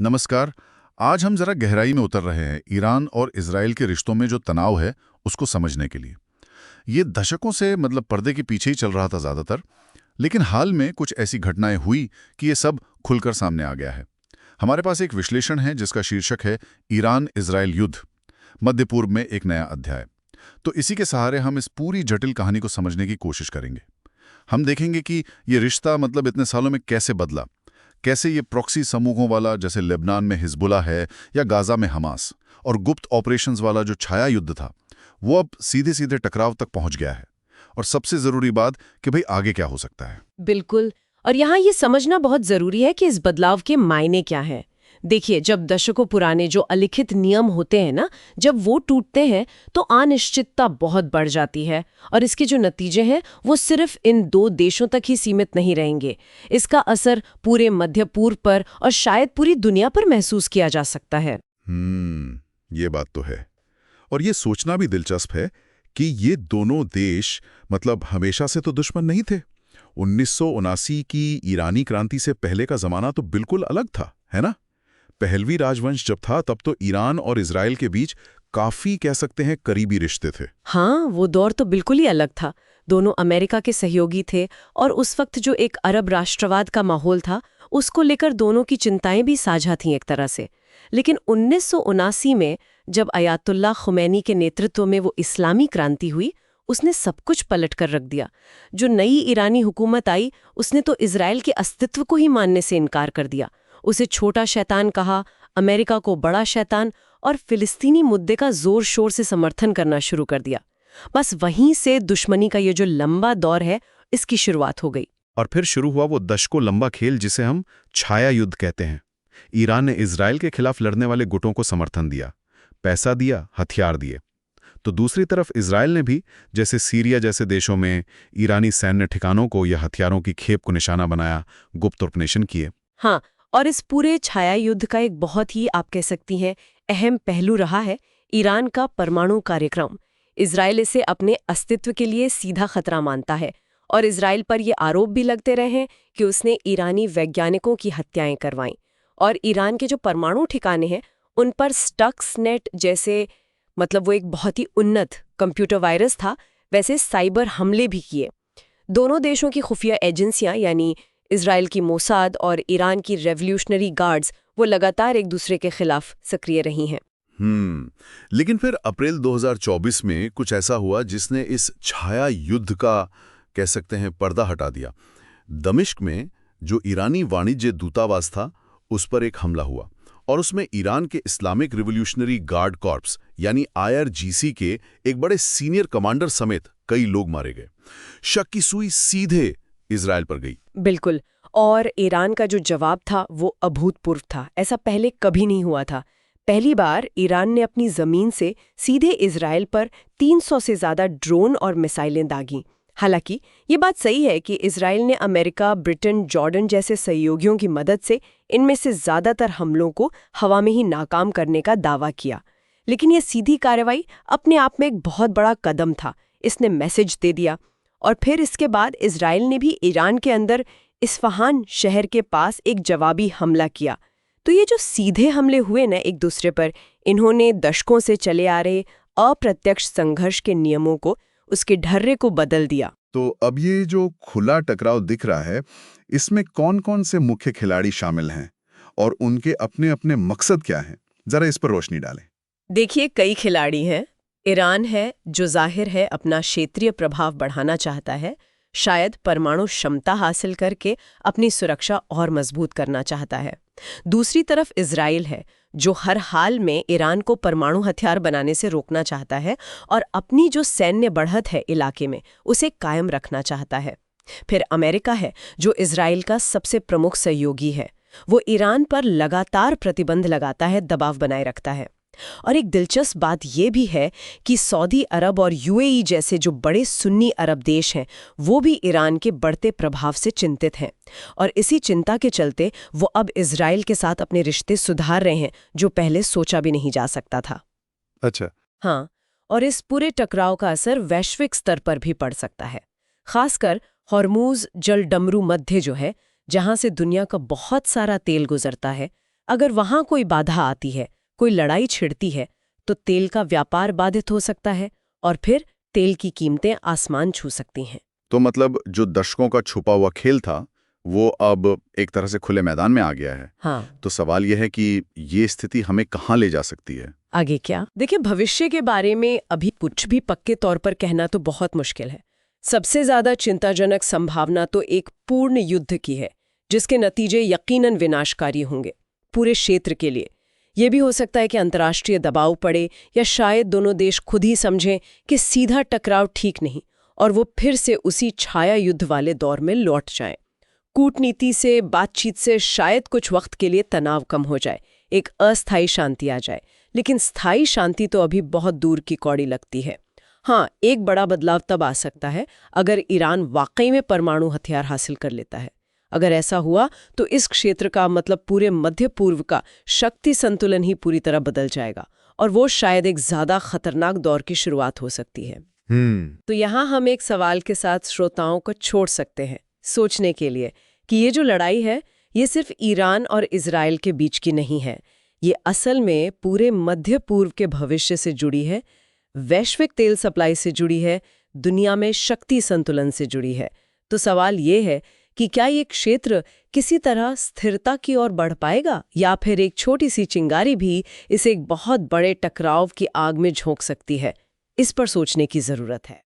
नमस्कार। आज हम जरा गहराई में उतर रहे हैं ईरान और इजराइल के रिश्तों में जो तनाव है उसको समझने के लिए। ये दशकों से पर्दे के पीछे ही चल रहा था ज़्यादातर, लेकिन हाल में कुछ ऐसी घटनाएं हुई कि ये सब खुलकर सामने आ गया है। हमारे पास एक विश्लेषण है जिसका शीर्षक है ईरान इजराइल युद्ध, मध्य पूर्व में एक नया अध्याय। तो इसी के सहारे हम इस पूरी जटिल कहानी को समझने की कोशिश करेंगे। हम देखेंगे कि ये रिश्ता इतने सालों में कैसे बदला, कैसे ये प्रॉक्सी समूहों वाला जैसे लेबनान में हिजबुल्लाह है या गाजा में हमास, और गुप्त ऑपरेशंस वाला जो छाया युद्ध था वो अब सीधे सीधे टकराव तक पहुंच गया है। और सबसे जरूरी बात कि भाई आगे क्या हो सकता है। बिल्कुल। और यहाँ ये समझना बहुत जरूरी है कि इस बदलाव के मायने क्या हैं। देखिए, जब दशकों पुराने जो अलिखित नियम होते हैं ना, जब वो टूटते हैं तो अनिश्चितता बहुत बढ़ जाती है। और इसके जो नतीजे हैं वो सिर्फ इन दो देशों तक ही सीमित नहीं रहेंगे। इसका असर पूरे मध्य पूर्व पर और शायद पूरी दुनिया पर महसूस किया जा सकता है। ये बात तो है। और ये सोचना भी दिलचस्प है कि ये दोनों देश हमेशा से तो दुश्मन नहीं थे। 1979 की ईरानी क्रांति से पहले का जमाना तो बिल्कुल अलग था, है ना? पहलवी राजवंश जब था तब तो ईरान और इजराइल के बीच काफी कह सकते हैं करीबी रिश्ते थे। हाँ, वो दौर तो बिल्कुल ही अलग था। दोनों अमेरिका के सहयोगी थे और उस वक्त जो एक अरब राष्ट्रवाद का माहौल था उसको लेकर दोनों की चिंताएं भी साझा थीं एक तरह से। लेकिन 1979 में जब अयातुल्लाह खुमैनी के नेतृत्व में वो इस्लामी क्रांति हुई, उसने सब कुछ पलट कर रख दिया। जो नई ईरानी हुकूमत आई उसने तो इजराइल के अस्तित्व को ही मानने से इनकार कर दिया। उसे छोटा शैतान कहा, अमेरिका को बड़ा शैतान, और फिलिस्तीनी मुद्दे का जोर शोर से समर्थन करना शुरू कर दिया। बस वहीं से दुश्मनी का ये जो लंबा दौर है इसकी शुरुआत हो गई। और फिर शुरू हुआ वो दशकों लंबा खेल जिसे हम छाया युद्ध कहते हैं। ईरान ने इजराइल के खिलाफ लड़ने वाले गुटों को समर्थन दिया, पैसा दिया, हथियार दिए। तो दूसरी तरफ इजराइल ने भी, जैसे सीरिया जैसे देशों में, ईरानी सैन्य ठिकानों को या हथियारों की खेप को निशाना बनाया, गुप्त ऑपरेशन किए। हाँ, और इस पूरे छाया युद्ध का एक बहुत ही, आप कह सकती हैं, अहम पहलू रहा है ईरान का परमाणु कार्यक्रम। इजराइल इसे अपने अस्तित्व के लिए सीधा खतरा मानता है और इजराइल पर ये आरोप भी लगते रहे हैं कि उसने ईरानी वैज्ञानिकों की हत्याएं करवाईं। और ईरान के जो परमाणु ठिकाने हैं उन पर स्टक्सनेट जैसे, वो एक बहुत ही उन्नत कंप्यूटर वायरस था, वैसे साइबर हमले भी किए। दोनों देशों की खुफिया एजेंसियां यानी इजराइल की मोसाद और ईरान की रेवोल्यूशनरी गार्ड्स वो लगातार एक दूसरे के खिलाफ सक्रिय रही हैं। लेकिन फिर अप्रैल 2024 में कुछ ऐसा हुआ जिसने इस छाया युद्ध का, कह सकते हैं, पर्दा हटा दिया। दमिश्क में जो ईरानी वाणिज्य दूतावास था उस पर एक हमला हुआ और उसमें ईरान के इस्लामिक रिवोल्यूशनरी गार्ड कॉर्प्स यानी IRGC के एक बड़े सीनियर कमांडर समेत कई लोग मारे गए। शक की सुई सीधे इजराइल पर गई। बिल्कुल। और ईरान का जो जवाब था वो अभूतपूर्व था। ऐसा पहले कभी नहीं हुआ था। पहली बार ईरान ने अपनी जमीन से सीधे इजराइल पर 300 से ज्यादा ड्रोन और मिसाइलें दागीं। हालांकि ये बात सही है कि इजराइल ने अमेरिका, ब्रिटेन, जॉर्डन जैसे सहयोगियों की मदद से इनमें से ज्यादातर हमलों को हवा में ही नाकाम करने का दावा किया। लेकिन ये सीधी कार्रवाई अपने आप में एक बहुत बड़ा कदम था। इसने मैसेज दे दिया। और फिर इसके बाद इजराइल ने भी ईरान के अंदर इस्फहान शहर के पास एक जवाबी हमला किया। तो ये जो सीधे हमले हुए ना एक दूसरे पर, इन्होंने दशकों से चले आ रहे अप्रत्यक्ष संघर्ष के नियमों को, उसके ढर्रे को बदल दिया। तो अब ये जो खुला टकराव दिख रहा है, इसमें कौन-कौन से मुख्य खिलाड़ी शामिल हैं और उनके अपने-अपने मकसद क्या हैं? जरा इस पर रोशनी डालें। देखिए, कई खिलाड़ी हैं। ईरान है जो जाहिर है अपना क्षेत्रीय प्रभाव बढ़ाना चाहता है, शायद परमाणु क्षमता हासिल करके अपनी सुरक्षा और मजबूत करना चाहता है। दूसरी तरफ इजराइल है जो हर हाल में ईरान को परमाणु हथियार बनाने से रोकना चाहता है और अपनी जो सैन्य बढ़त है इलाके में उसे कायम रखना चाहता है। फिर अमेरिका है जो इजराइल का सबसे प्रमुख सहयोगी है। वो ईरान पर लगातार प्रतिबंध लगाता है, दबाव बनाए रखता है। और एक दिलचस्प बात यह भी है कि सऊदी अरब और UAE जैसे जो बड़े सुन्नी अरब देश हैं वो भी ईरान के बढ़ते प्रभाव से चिंतित हैं। और इसी चिंता के चलते वो अब इजराइल के साथ अपने रिश्ते सुधार रहे हैं, जो पहले सोचा भी नहीं जा सकता था। अच्छा। हाँ, और इस पूरे टकराव का असर वैश्विक स्तर पर भी पड़ सकता है। खासकर हॉर्मूज जलडमरू मध्य जो है, जहां से दुनिया का बहुत सारा तेल गुजरता है, अगर वहां कोई बाधा आती है, कोई लड़ाई छिड़ती है, तो तेल का व्यापार बाधित हो सकता है और फिर तेल की कीमतें आसमान छू सकती हैं। तो मतलब जो दशकों का छुपा हुआ खेल था वो अब एक तरह से खुले मैदान में आ गया है। हाँ, तो सवाल यह है कि ये स्थिति हमें कहाँ ले जा सकती है? आगे क्या? देखिए, भविष्य के बारे में अभी कुछ भी पक्के तौर पर कहना तो बहुत मुश्किल है। सबसे ज्यादा चिंताजनक संभावना तो एक पूर्ण युद्ध की है, जिसके नतीजे यकीनन विनाशकारी होंगे पूरे क्षेत्र के लिए। यह भी हो सकता है कि अंतर्राष्ट्रीय दबाव पड़े या शायद दोनों देश खुद ही समझें कि सीधा टकराव ठीक नहीं और वो फिर से उसी छाया युद्ध वाले दौर में लौट जाएं। कूटनीति से, बातचीत से शायद कुछ वक्त के लिए तनाव कम हो जाए, एक अस्थायी शांति आ जाए, लेकिन स्थायी शांति तो अभी बहुत दूर की कौड़ी लगती है। हाँ, एक बड़ा बदलाव तब आ सकता है अगर ईरान वाकई में परमाणु हथियार हासिल कर लेता है। अगर ऐसा हुआ तो इस क्षेत्र का मतलब पूरे मध्य पूर्व का शक्ति संतुलन ही पूरी तरह बदल जाएगा और वो शायद एक ज्यादा खतरनाक दौर की शुरुआत हो सकती है। तो यहाँ हम एक सवाल के साथ श्रोताओं को छोड़ सकते हैं सोचने के लिए कि ये जो लड़ाई है ये सिर्फ ईरान और इजराइल के बीच की नहीं है। ये असल में पूरे मध्य पूर्व के भविष्य से जुड़ी है, वैश्विक तेल सप्लाई से जुड़ी है, दुनिया में शक्ति संतुलन से जुड़ी है। तो सवाल ये है कि क्या ये क्षेत्र किसी तरह स्थिरता की ओर बढ़ पाएगा या फिर एक छोटी सी चिंगारी भी इसे एक बहुत बड़े टकराव की आग में झोंक सकती है। इस पर सोचने की जरूरत है।